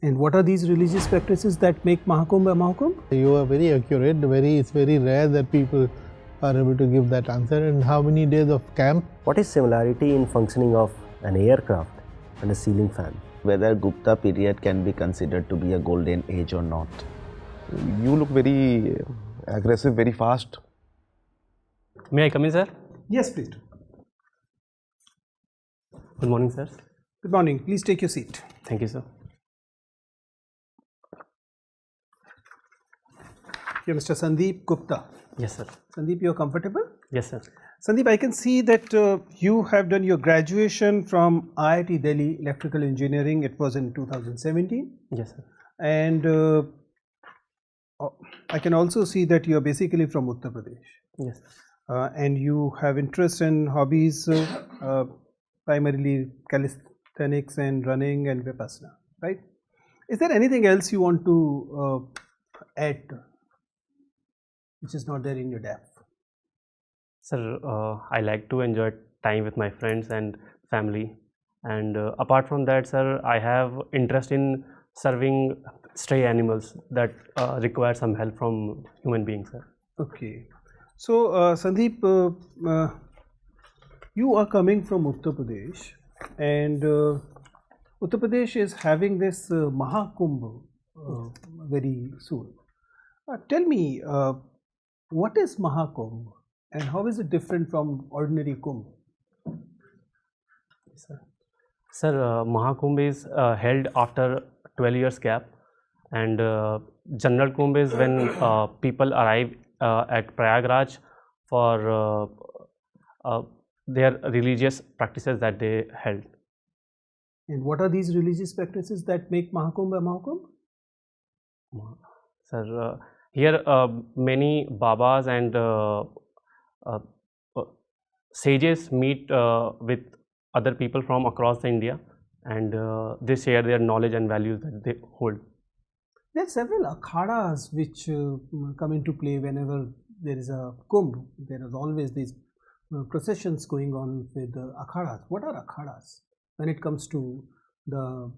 And what are these religious practices that make Mahakumbh a Mahakumbh? You are very accurate. It's very rare that people are able to give that answer. And how many days of camp? What is similarity in functioning of an aircraft and a ceiling fan? Whether Gupta period can be considered to be a golden age or not. You look very aggressive, very fast. May I come in, sir? Yes, please. Good morning, sir. Good morning. Please take your seat. Thank you, sir. You're Mr. Sandeep Gupta. Yes, sir. Sandeep, you're comfortable? Yes, sir. Sandeep, I can see that you have done your graduation from IIT Delhi Electrical Engineering. It was in 2017. Yes, sir. And I can also see that you are basically from Uttar Pradesh. Yes. And you have interest in hobbies, primarily calisthenics and running and Vipassana, right? Is there anything else you want to add which is not there in your DAF? Sir, I like to enjoy time with my friends and family. And apart from that, sir, I have interest in serving stray animals that require some help from human beings, sir. Okay. So, Sandeep, you are coming from Uttar Pradesh, and Uttar Pradesh is having this Mahakumbh very soon. Tell me, what is Mahakumbh and how is it different from ordinary Kumbh? Sir, Mahakumbh is held after 12 years gap, and General Kumbh is when people arrive at Prayagraj for their religious practices that they held. And what are these religious practices that make Mahakumbh a Mahakumbh? Sir, here many Babas and sages meet with other people from across India, and they share their knowledge and values that they hold. There are several akhadas which come into play whenever there is a Kumbh. There is always these processions going on with akhadas. What are akhadas when it comes to the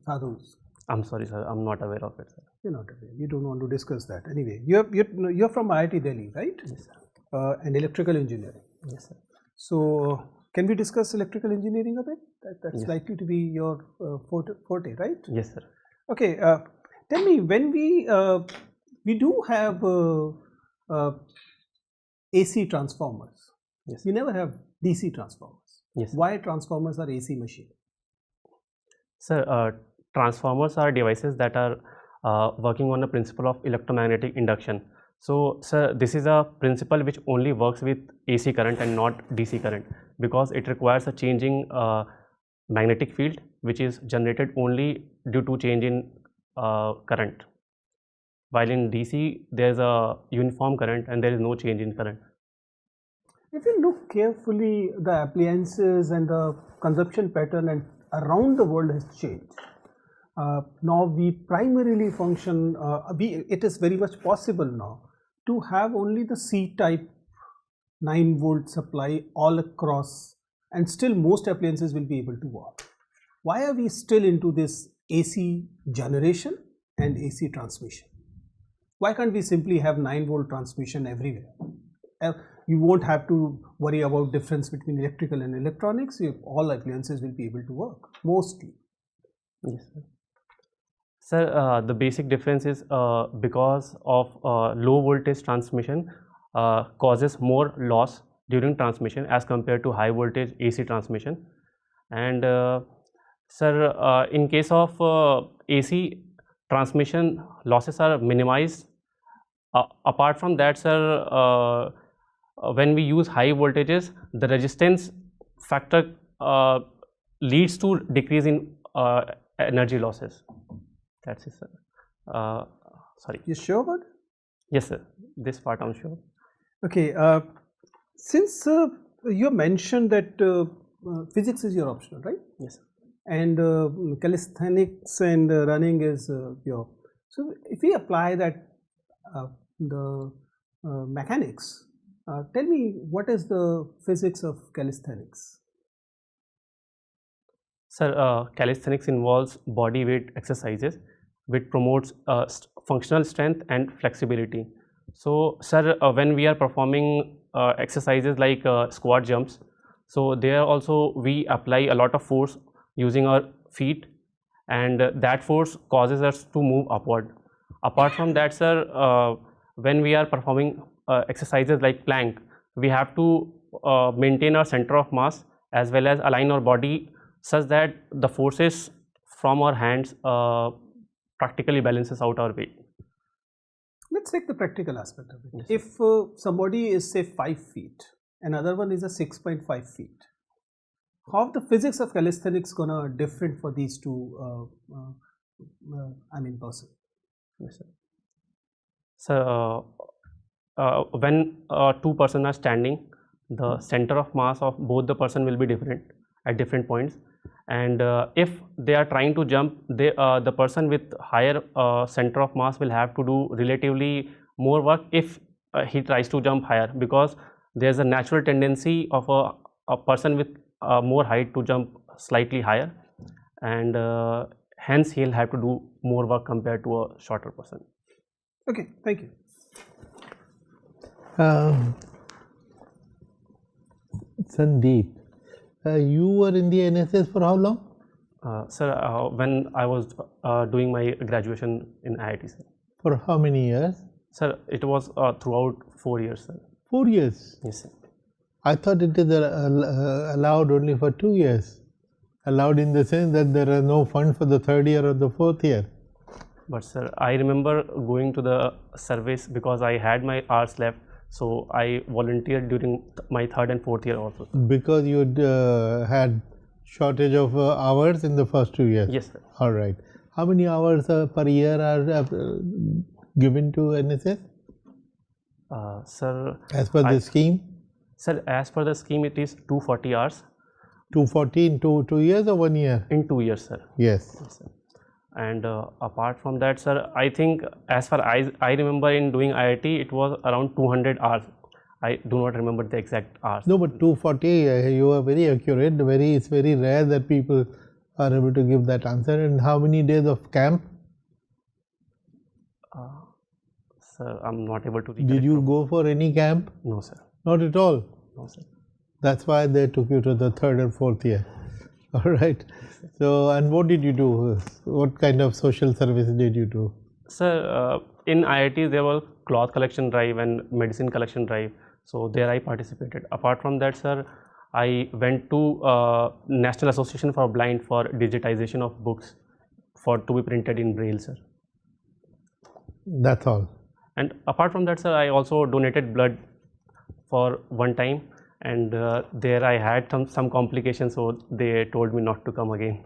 sadhus? I'm sorry, sir. I'm not aware of it, sir. You're not aware. You don't want to discuss that. Anyway, you're from IIT Delhi, right? Yes, sir. And electrical engineering. Yes, sir. So, can we discuss electrical engineering a bit? That's Yes. likely to be your forte, right? Yes, sir. Okay. Tell me, when we do have AC transformers, Yes. we never have DC transformers. Yes, sir. Why transformers are AC machine? Sir, transformers are devices that are working on the principle of electromagnetic induction. So, sir, this is a principle which only works with AC current and not DC current, because it requires a changing magnetic field which is generated only due to change in current. While in DC, there is a uniform current and there is no change in current. If you look carefully, the appliances and the consumption pattern and around the world has changed. Now we primarily function, it is very much possible now to have only the C-type 9-volt supply all across, and still most appliances will be able to work. Why are we still into this AC generation and AC transmission? Why can't we simply have 9-volt transmission everywhere? You won't have to worry about difference between electrical and electronics. All appliances will be able to work, mostly. Yes, sir. Sir, the basic difference is because of low voltage transmission causes more loss during transmission as compared to high voltage AC transmission. And sir, in case of AC transmission, losses are minimized. Apart from that, sir, when we use high voltages, the resistance factor leads to decrease in energy losses. That's it, sir. Sorry. You sure about it? Yes, sir. This part I'm sure. Okay. Since you mentioned that physics is your optional, right? Yes, sir. And calisthenics and running is your. So if we apply that the mechanics, tell me what is the physics of calisthenics? Sir, calisthenics involves body weight exercises which promotes functional strength and flexibility. So, sir, when we are performing exercises like squat jumps, so there also we apply a lot of force using our feet, and that force causes us to move upward. Apart from that, sir, when we are performing exercises like plank, we have to maintain our center of mass as well as align our body such that the forces from our hands practically balances out our weight. Let's take the practical aspect of it. If somebody is say 5 feet, another one is a 6.5 feet, how the physics of calisthenics gonna different for these two person? Yes, sir. So, when two persons are standing, the center of mass of both the person will be different at different points, and if they are trying to jump, the person with higher center of mass will have to do relatively more work if he tries to jump higher, because there's a natural tendency of a person with more height to jump slightly higher, and hence he'll have to do more work compared to a shorter person. Okay, thank you. Sandeep, you were in the NSS for how long? Sir, when I was doing my graduation in IIT, sir. For how many years? Sir, it was throughout 4 years, sir. 4 years? Yes, sir. I thought it is allowed only for 2 years. Allowed in the sense that there are no funds for the 3rd year or the 4th year. But sir, I remember going to the service because I had my hours left, so I volunteered during my 3rd and 4th year also. Because you had shortage of hours in the first 2 years? Yes, sir. All right. How many hours per year are given to NSS? Sir, as per the scheme? Sir, as per the scheme, it is 240 hours. 240 in 2 years or 1 year? In 2 years, sir. Yes. Yes, sir. And apart from that, sir, I think as far as I remember in doing IIT, it was around 200 hours. I do not remember the exact hours. No, but 240, you are very accurate. It's very rare that people are able to give that answer. And how many days of camp? Sir, I'm not able to recollect. Did you go for any camp? No, sir. Not at all? No, sir. That's why they took you to the 3rd and 4th year. All right. So, and what did you do? What kind of social service did you do? Sir, in IIT there was cloth collection drive and medicine collection drive. So there I participated. Apart from that, sir, I went to National Association for Blind for digitization of books to be printed in Braille, sir. That's all. And apart from that, sir, I also donated blood for one time, and there I had some complications, so they told me not to come again.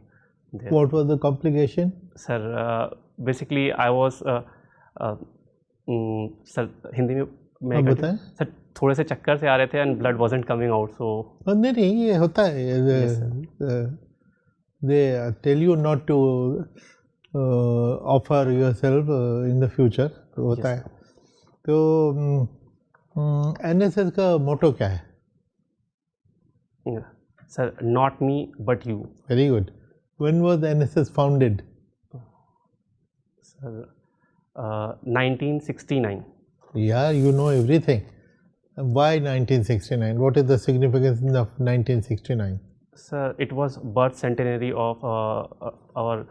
There. What was the complication? Sir, basically I was sir, Hindi में बताएं? Sir थोड़े से चक्कर से आ रहे थे and blood wasn't coming out, so नहीं ये होता है. They tell you not to offer yourself in the future. होता है. तो NSS का मोटो क्या है? Sir, not me but you. Very good. When was NSS founded? Sir, 1969. Yeah, you know everything. Why 1969? What is the significance of 1969? Sir, it was birth centenary of our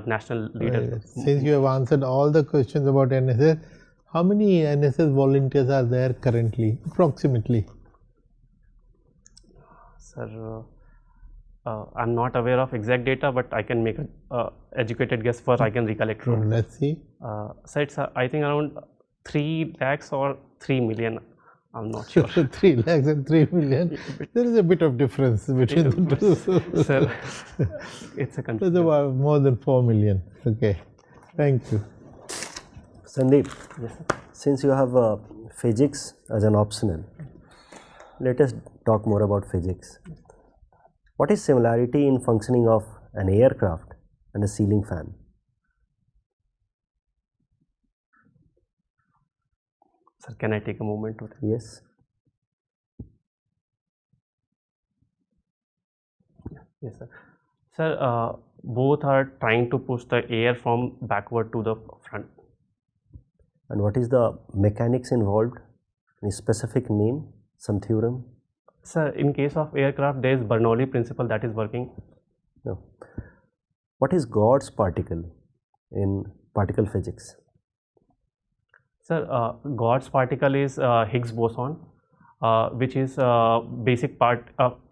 national leader. Since you have answered all the questions about NSS, how many NSS volunteers are there currently, approximately? Sir, I'm not aware of exact data, but I can make an educated guess first. I can recollect. Let's see. So it's I think around 3 lakhs or 3 million. I'm not sure. 3 lakhs and 3 million. There is a bit of difference between the two. Sir, it's a confusion. There's about more than 4 million. Okay. Thank you. Sandeep, Yes, sir. since you have physics as an optional, let us talk more about physics. What is similarity in functioning of an aircraft and a ceiling fan? Sir, can I take a moment to think? Yes. Yes, sir. Sir, both are trying to push the air from backward to the front. And what is the mechanics involved? Any specific name, some theorem? Sir, in case of aircraft, there is Bernoulli principle that is working. No. What is God's particle in particle physics? Sir, God's particle is Higgs boson, which is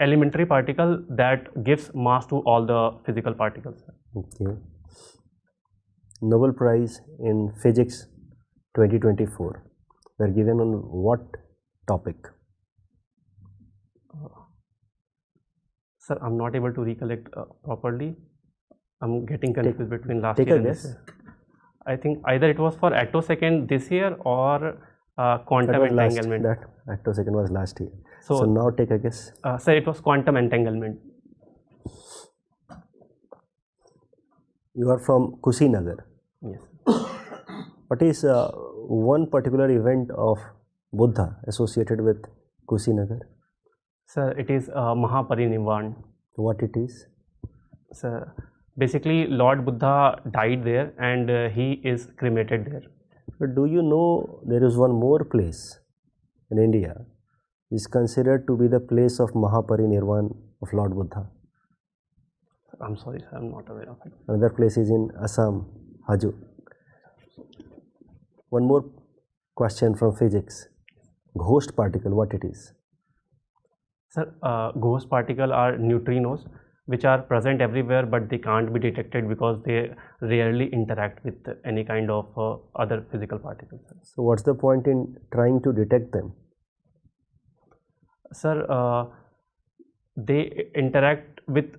elementary particle that gives mass to all the physical particles. Okay. Nobel Prize in Physics 2024 were given on what topic? Sir, I'm not able to recollect properly. I'm getting confused between last Take year a and guess. this year. I think either it was for attosecond this year or quantum That was last, entanglement. that attosecond was last year. So- So now take a guess. Sir, it was quantum entanglement. You are from Kushinagar. Yes. What is one particular event of Buddha associated with Kushinagar? Sir, it is Mahaparinirvan. What it is? Sir, basically Lord Buddha died there and he is cremated there. But do you know there is one more place in India which is considered to be the place of Mahaparinirvan of Lord Buddha? I'm sorry, sir, I'm not aware of it. Another place is in Assam, Haju. One more question from physics. Ghost particle, what it is? Sir, ghost particles are neutrinos which are present everywhere but they can't be detected because they rarely interact with any kind of other physical particles. So what's the point in trying to detect them? Sir, they interact with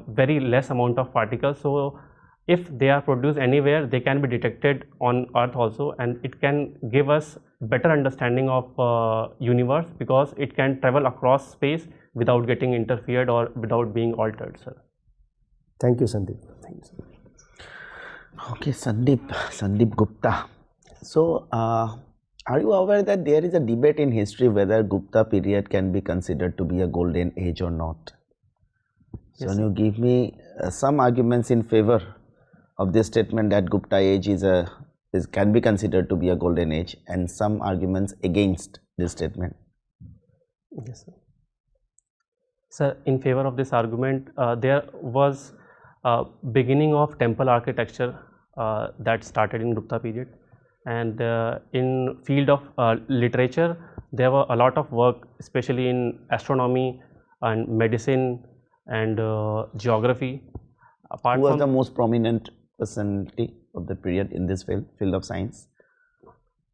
very less amount of particles, so if they are produced anywhere they can be detected on Earth also, and it can give us better understanding of universe because it can travel across space without getting interfered or without being altered, sir. Thank you, Sandeep. Thank you, sir. Okay, Sandeep Gupta. So, are you aware that there is a debate in history whether Gupta period can be considered to be a golden age or not? So, Yes, can you give me some arguments in favor of this statement that Gupta age can be considered to be a golden age, and some arguments against this statement? Yes, sir. Sir, in favor of this argument, there was beginning of temple architecture that started in Gupta period, and in field of literature there were a lot of work, especially in astronomy and medicine and geography. Apart Who was from the most prominent personality of the period in this field of science?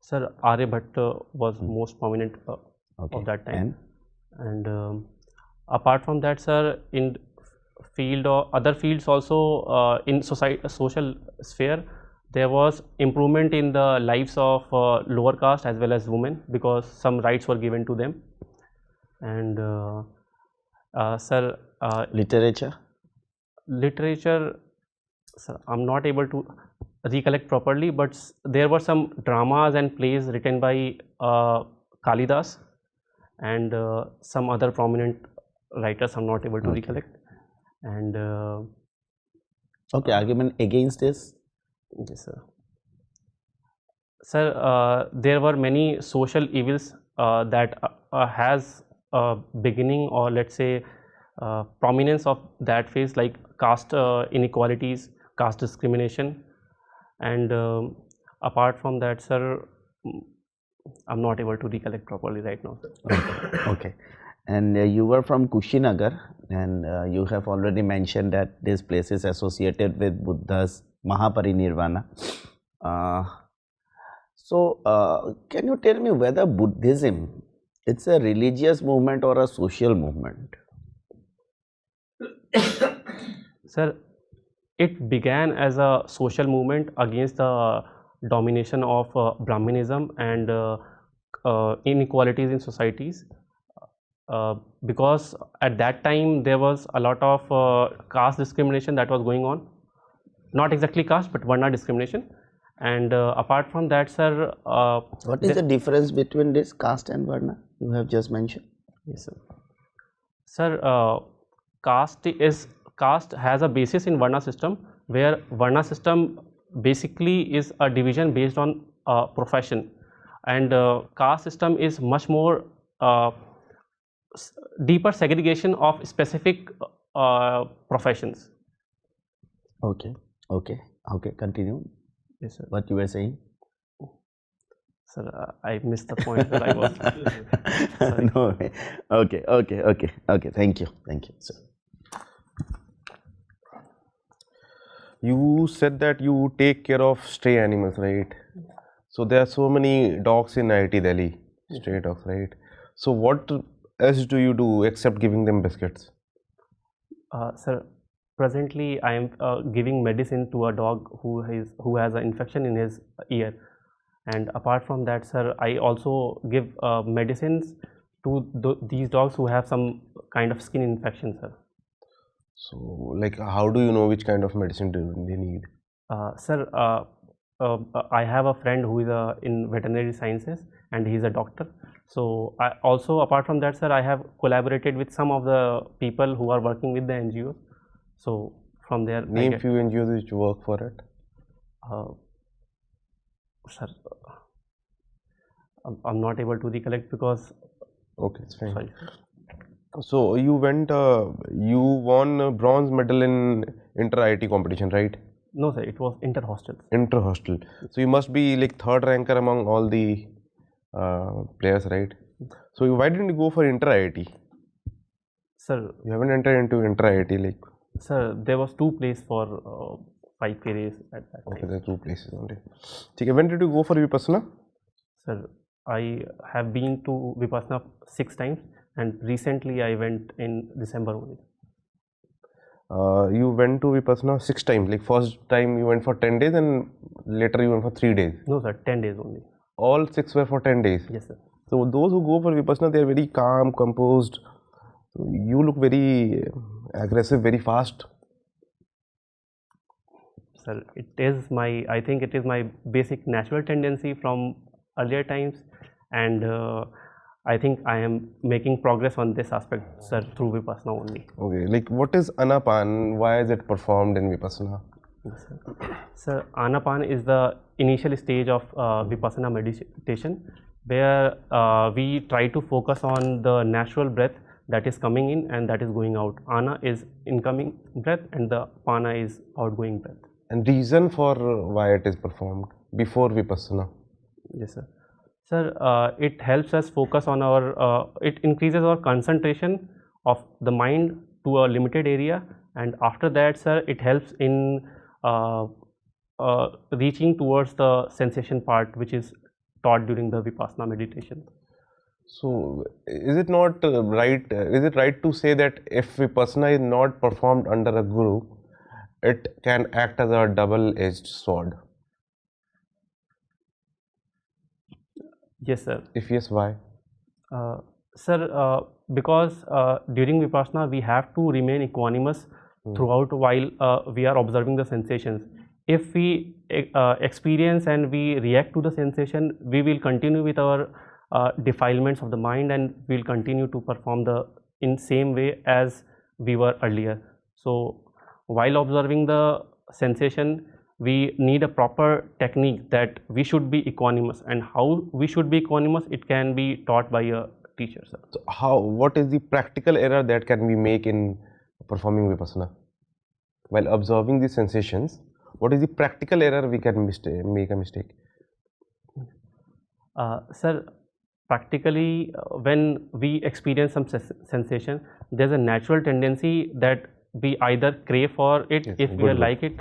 Sir, Aryabhatta was most prominent Okay. of that time. And apart from that, sir, in field or other fields also, in social sphere, there was improvement in the lives of lower caste as well as women because some rights were given to them. And sir, Literature? literature, sir, I'm not able to recollect properly, but there were some dramas and plays written by Kalidas and some other prominent writers. I'm not able to recollect. And Okay, argument against this? yes, sir. Sir, there were many social evils that has beginning, or let's say prominence of that phase, like caste inequalities, caste discrimination, and apart from that, sir, I'm not able to recollect properly right now, sir. Okay. And you were from Kushinagar, and you have already mentioned that this place is associated with Buddha's Mahaparinirvana. So, can you tell me whether Buddhism, it's a religious movement or a social movement? Sir, it began as a social movement against the domination of Brahmanism and inequalities in societies. Because at that time there was a lot of caste discrimination that was going on, not exactly caste but Varna discrimination, and apart from that, sir, What is the difference between this caste and Varna you have just mentioned? yes, sir. Sir, caste is caste has a basis in Varna system, where Varna system basically is a division based on profession, and caste system is much more deeper segregation of specific professions. Okay, okay, okay. Continue. Yes, sir. What you were saying? Sir, I missed the point that I was. Sorry. No. Okay, okay, okay, okay. Thank you, sir. You said that you take care of stray animals, right? So there are so many dogs in IIT Delhi, stray dogs, right? So what else do you do except giving them biscuits? Sir, presently I am giving medicine to a dog who has an infection in his ear, and apart from that, sir, I also give medicines to these dogs who have some kind of skin infection, sir. So, like, how do you know which kind of medicine do they need? Sir, I have a friend who is in veterinary sciences, and he is a doctor. So, I also, apart from that, sir, I have collaborated with some of the people who are working with the NGOs. So, from there, Name few NGOs which work for it. Sir, I'm not able to recollect because. Okay, it's fine. Sorry. So you won a bronze medal in inter-IIT competition, right? No, sir, it was inter-hostel. Inter-hostel. So you must be like third ranker among all the players, right? So why didn't you go for inter-IIT? Sir, You haven't entered into inter-IIT, like. Sir, there was 2 places for 5K race at that time. Okay, there are 2 places only. Okay, when did you go for Vipassana? Sir, I have been to Vipassana 6 times, and recently I went in December only. You went to Vipassana 6 times. Like first time you went for 10 days and later you went for 3 days. No, sir, 10 days only. All 6 were for 10 days. Yes, sir. So those who go for Vipassana, they are very calm, composed. So you look very aggressive, very fast. Sir, I think it is my basic natural tendency from earlier times, and I think I am making progress on this aspect, sir, through Vipassana only. Okay, like what is Anapan? Why is it performed in Vipassana? Yes, sir. Sir, Anapan is the initial stage of Vipassana meditation, where we try to focus on the natural breath that is coming in and that is going out. Ana is incoming breath and the Pana is outgoing breath. And reason for why it is performed before Vipassana? Yes, sir. Sir, it helps us focus on it increases our concentration of the mind to a limited area, and after that, sir, it helps in reaching towards the sensation part which is taught during the Vipassana meditation. So, is it not right? Is it right to say that if Vipassana is not performed under a guru, it can act as a double-edged sword? Yes, sir. If yes, why? Sir, because during Vipassana we have to remain equanimous throughout while we are observing the sensations. If we experience and we react to the sensation, we will continue with our defilements of the mind and we will continue to perform in same way as we were earlier. So, while observing the sensation, we need a proper technique that we should be equanimous, and how we should be equanimous, it can be taught by a teacher, sir. So what is the practical error that can we make in performing Vipassana? While observing the sensations, what is the practical error we can make a mistake? Sir, practically when we experience some sensation, there's a natural tendency that we either crave for it, yes, if we like it.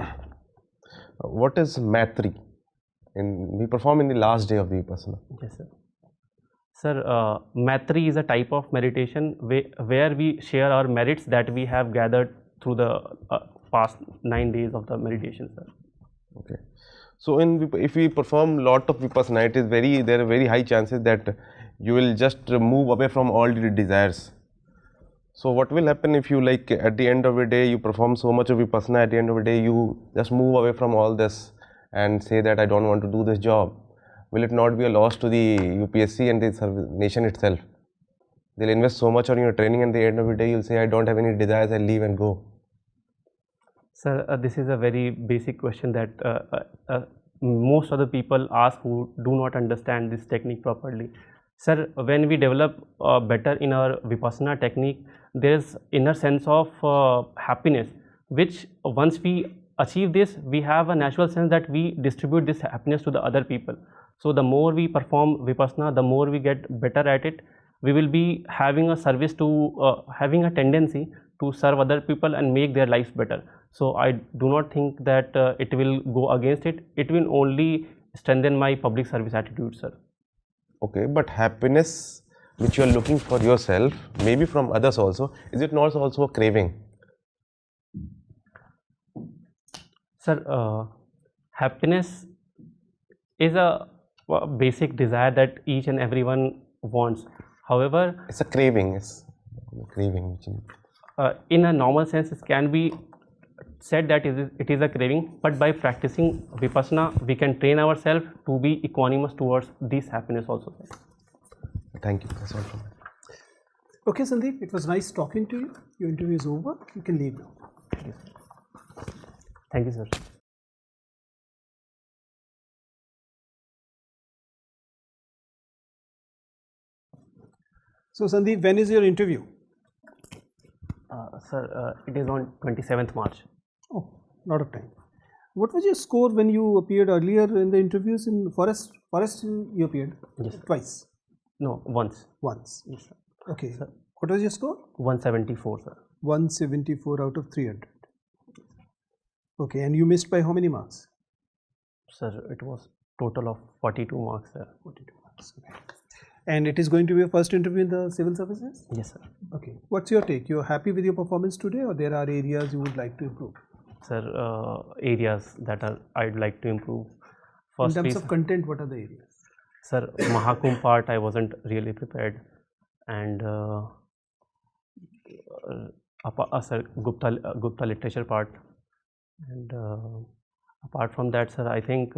What is Maitri? We perform in the last day of the Vipassana. Yes, sir. Sir, Maitri is a type of meditation where we share our merits that we have gathered through the past 9 days of the meditation, sir. Okay. So, if we perform lot of Vipassana, there are very high chances that you will just move away from all the desires. So, what will happen if you at the end of the day you perform so much of Vipassana, at the end of the day you just move away from all this and say that I don't want to do this job? Will it not be a loss to the UPSC and the nation itself? They'll invest so much on your training and at the end of the day you'll say I don't have any desires, I'll leave and go. Sir, this is a very basic question that most of the people ask who do not understand this technique properly. Sir, when we develop better in our Vipassana technique, there is inner sense of happiness, which once we achieve this, we have a natural sense that we distribute this happiness to the other people. So the more we perform Vipassana, the more we get better at it. We will be having a service to having a tendency to serve other people and make their lives better. So I do not think that it will go against it. It will only strengthen my public service attitude, sir. Okay, but happiness which you are looking for yourself, maybe from others also, is it not also a craving? Sir, happiness is a basic desire that each and everyone wants. However, It's a craving. It's a craving. Which in a normal sense, it can be said that it is a craving, but by practicing Vipassana, we can train ourselves to be equanimous towards this happiness also. Thank you. That's all from me. Okay, Sandeep, it was nice talking to you. Your interview is over. You can leave now. Thank you, sir. So, Sandeep, when is your interview? Sir, it is on 27th March. Oh, lot of time. What was your score when you appeared earlier in the interviews in Forest? Forest, you appeared? Yes. Twice? No, once. Once. Yes, sir. Okay. What was your score? 174, sir. 174 out of 300. Okay, and you missed by how many marks? Sir, it was total of 42 marks, sir. 42 marks. Okay. And it is going to be your first interview in the civil services? Yes, sir. Okay. What's your take? You're happy with your performance today, or there are areas you would like to improve? Sir, areas that I'd like to improve. In terms of content, what are the areas? Sir, Mahakumbh part I wasn't really prepared, and sir, Gupta literature part, and apart from that, sir, I think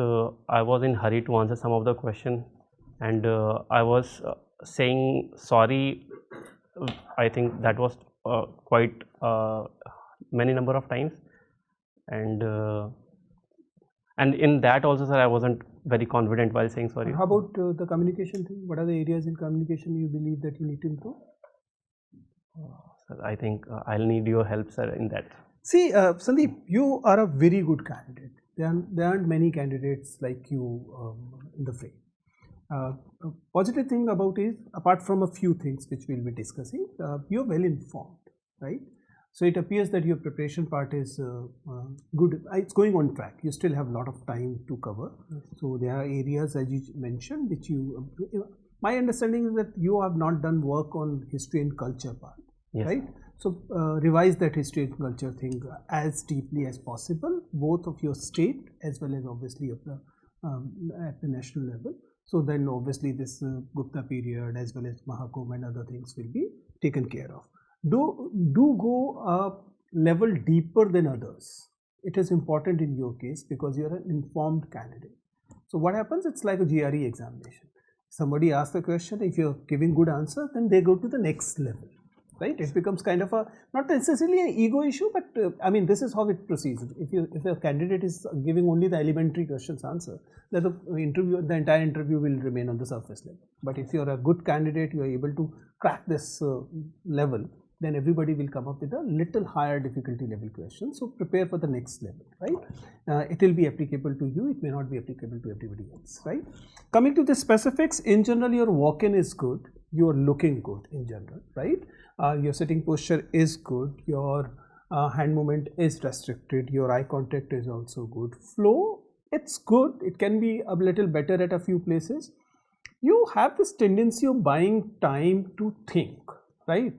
I was in hurry to answer some of the question, and I was saying sorry. I think that was quite many number of times, and in that also, sir, I wasn't very confident while saying sorry. How about the communication thing? What are the areas in communication you believe that you need to improve? Sir, I think I'll need your help, sir, in that. See, Sandeep, you are a very good candidate. There aren't many candidates like you in the fray. Positive thing about it, apart from a few things which we'll be discussing, you're well informed, right? So it appears that your preparation part is good. It's going on track. You still have a lot of time to cover. So there are areas, as you mentioned, which you. My understanding is that you have not done work on history and culture part, Yes. right? So revise that history and culture thing as deeply as possible, both of your state as well as obviously of the at the national level. So then obviously this Gupta period as well as Mahakumbh and other things will be taken care of. Do go a level deeper than others. It is important in your case because you are an informed candidate. So what happens? It's like a GRE examination. Somebody asks the question, if you're giving good answer, then they go to the next level, right? It becomes kind of a, not necessarily an ego issue, but I mean, this is how it proceeds. If a candidate is giving only the elementary questions answer, then the entire interview will remain on the surface level. But if you're a good candidate, you are able to crack this level, then everybody will come up with a little higher difficulty level question. So prepare for the next level, right? It will be applicable to you. It may not be applicable to everybody else, right? Coming to the specifics, in general, your walk-in is good. You are looking good in general, right? Your sitting posture is good. Your hand movement is restricted. Your eye contact is also good. Flow, it's good. It can be a little better at a few places. You have this tendency of buying time to think, right?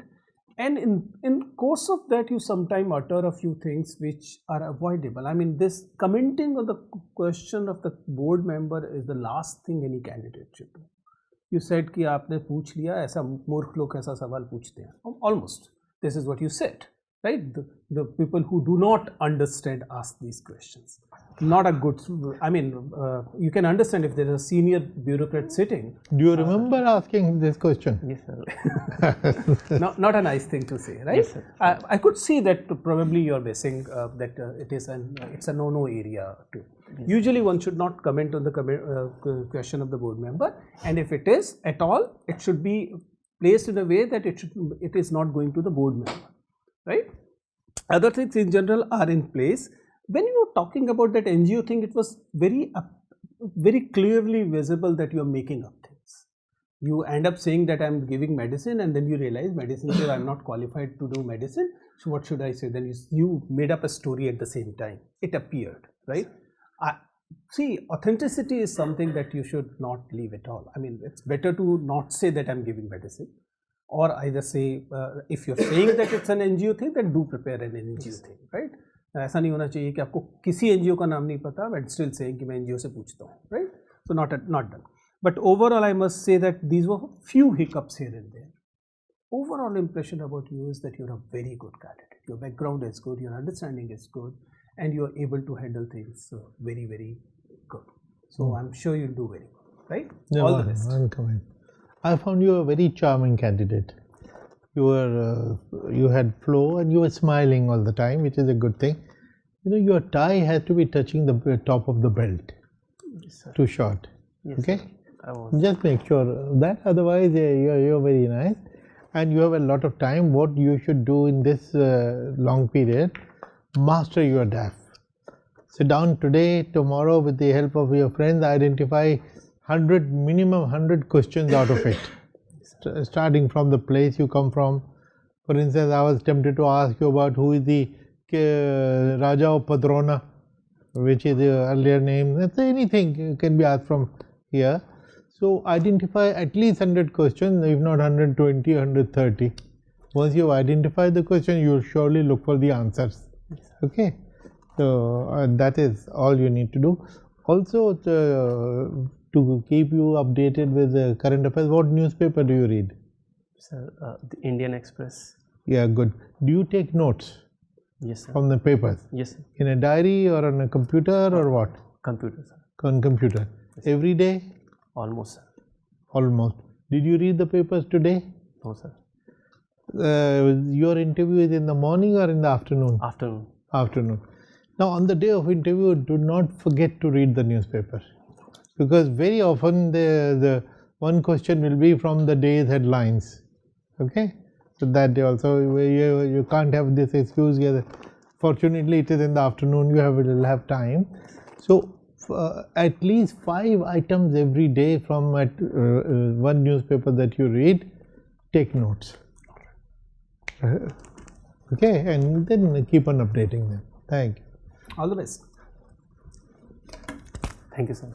And in course of that, you sometimes utter a few things which are avoidable. I mean, this commenting on the question of the board member is the last thing any candidate should do. You said कि आपने पूछ लिया ऐसा मूर्ख लोग ऐसा सवाल पूछते हैं. Almost. This is what you said, right? The people who do not understand ask these questions. not a good, I mean, you can understand if there is a senior bureaucrat sitting. Do you remember asking this question? Yes, sir. Not a nice thing to say, right? Yes, sir. I could see that probably you're missing that it's a no-no area too. Yes. Usually one should not comment on the question of the board member, and if it is at all, it should be placed in a way that it is not going to the board member, right? Other things in general are in place. When you were talking about that NGO thing, it was very clearly visible that you are making up things. You end up saying that I'm giving medicine, and then you realize medicine says I'm not qualified to do medicine. So what should I say? Then you made up a story at the same time. It appeared, right? See, authenticity is something that you should not leave at all. I mean, it's better to not say that I'm giving medicine, or either say if you're saying that it's an NGO thing, then do prepare an NGO thing, right? ऐसा नहीं होना चाहिए कि आपको किसी NGO का नाम नहीं पता, but still saying कि मैं NGO से पूछता हूँ, right? So not done. But overall, I must say that these were few hiccups here and there. Overall impression about you is that you're a very good candidate. Your background is good, your understanding is good, and you are able to handle things very, very good. So I'm sure you'll do very well, right? No, all the best. I found you a very charming candidate. You had flow and you were smiling all the time, which is a good thing. You know, your tie has to be touching the top of the belt. Yes, sir. Too short. Yes, okay? Sir. Just make sure that, otherwise you're very nice and you have a lot of time. What you should do in this long period, master your DAF. Sit down today, tomorrow, with the help of your friends, identify minimum 100 questions out of it. Starting from the place you come from. For instance, I was tempted to ask you about who is the Raja of Padrona, which is the earlier name. That's anything can be asked from here. So identify at least 100 questions, if not 120, 130. Once you identify the question, you will surely look for the answers. Okay, so that is all you need to do. Also, to keep you updated with the current affairs, what newspaper do you read? Sir, the Indian Express. Yeah, good. Do you take notes? Yes, sir. From the papers? Yes, sir. In a diary or on a computer or what? Computer, sir. On computer. Yes, every day? Almost, sir. Almost. Did you read the papers today? No, sir. Your interview is in the morning or in the afternoon? Afternoon. Afternoon. Now, on the day of interview, do not forget to read the newspaper, because very often the one question will be from the day's headlines. Okay, so that day also you can't have this excuse here. Fortunately, it is in the afternoon. You will have time. So at least 5 items every day from one newspaper that you read. Take notes. Okay, and then keep on updating them. Thank you. All the best. Thank you, sir.